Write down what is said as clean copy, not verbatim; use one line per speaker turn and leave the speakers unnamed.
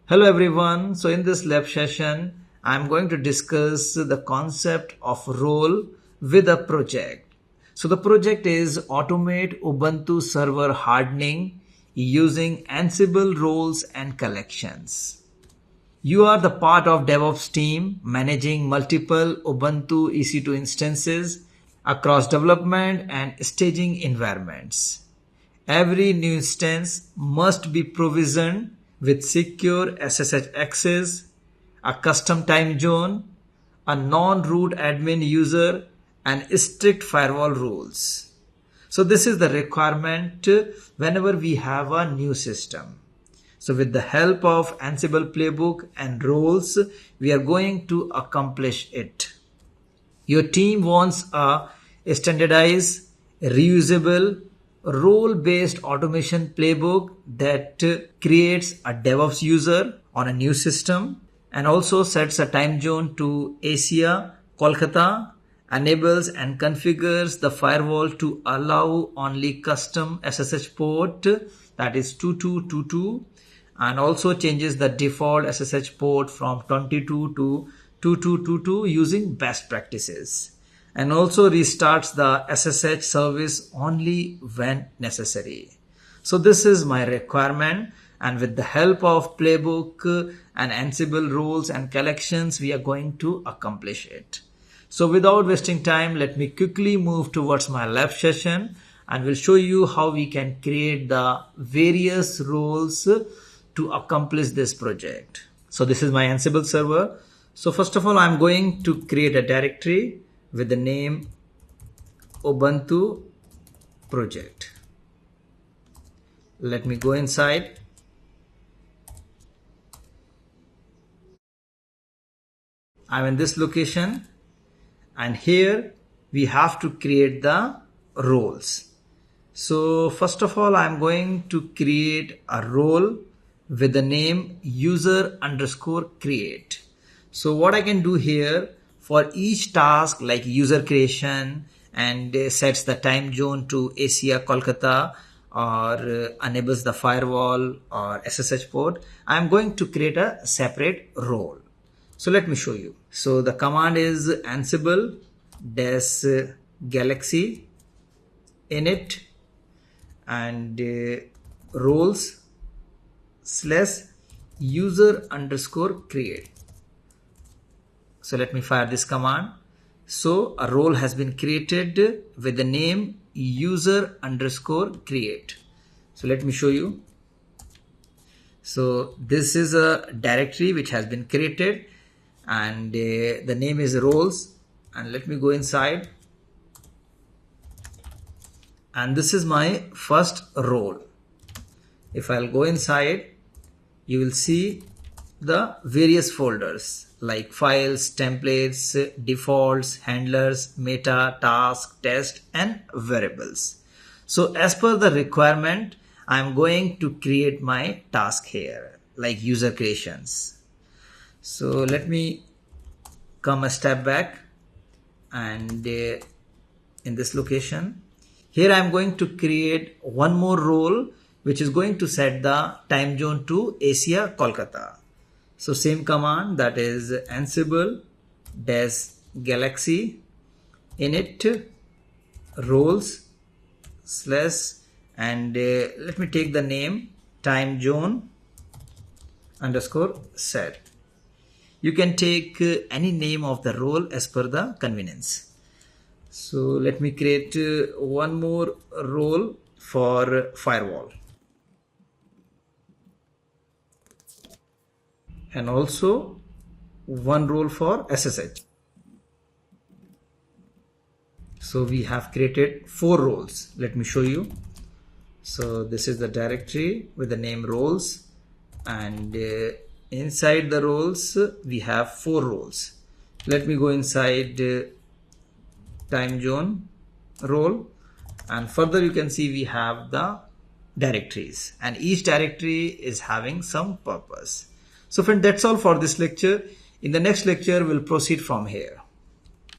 Hello everyone. So in this lab session, I'm going to discuss the concept of role with a project. So the project is automate Ubuntu server hardening using Ansible roles and collections. You are the part of DevOps team managing multiple Ubuntu EC2 instances across development and staging environments. Every new instance must be provisioned with secure SSH access, a custom time zone, a non-root admin user, and strict firewall rules. So this is the requirement whenever we have a new system. So with the help of Ansible playbook and roles, we are going to accomplish it. Your team wants a standardized, reusable, role-based automation playbook that creates a DevOps user on a new system and also sets a time zone to Asia, Kolkata, enables and configures the firewall to allow only custom SSH port, that is 2222, and also changes the default SSH port from 22 to 2222 using best practices, and also restarts the SSH service only when necessary. So this is my requirement, and with the help of playbook and Ansible rules and collections, we are going to accomplish it. So without wasting time, let me quickly move towards my lab session and will show you how we can create the various roles to accomplish this project. So this is my Ansible server. So first of all, I'm going to create a directory with the name Ubuntu project. Let me go inside. I'm in this location, and here we have to create the roles. So first of all, I'm going to create a role with the name user_create. So what I can do here, for each task like user creation and sets the time zone to Asia, Kolkata, or enables the firewall or SSH port, I'm going to create a separate role. So let me show you. So the command is Ansible -galaxy init and roles / user_create. So let me fire this command. So a role has been created with the name user_create. So let me show you. So this is a directory which has been created, and the name is roles, and let me go inside, and this is my first role. If I'll go inside, you will see the various folders like files, templates, defaults, handlers, meta, task, test, and variables. So as per the requirement, I'm going to create my task here like user creations. So let me come a step back, and in this location here I'm going to create one more role which is going to set the time zone to Asia, Kolkata. So same command, that is Ansible -galaxy init roles / and let me take the name time zone _set. You can take any name of the role as per the convenience. So let me create one more role for firewall, and also one role for SSH. So we have created 4 roles. Let me show you. So this is the directory with the name roles, and inside the roles we have 4 roles. Let me go inside time zone role, and further you can see we have the directories, and each directory is having some purpose. So friend, that's all for this lecture. In the next lecture, we'll proceed from here.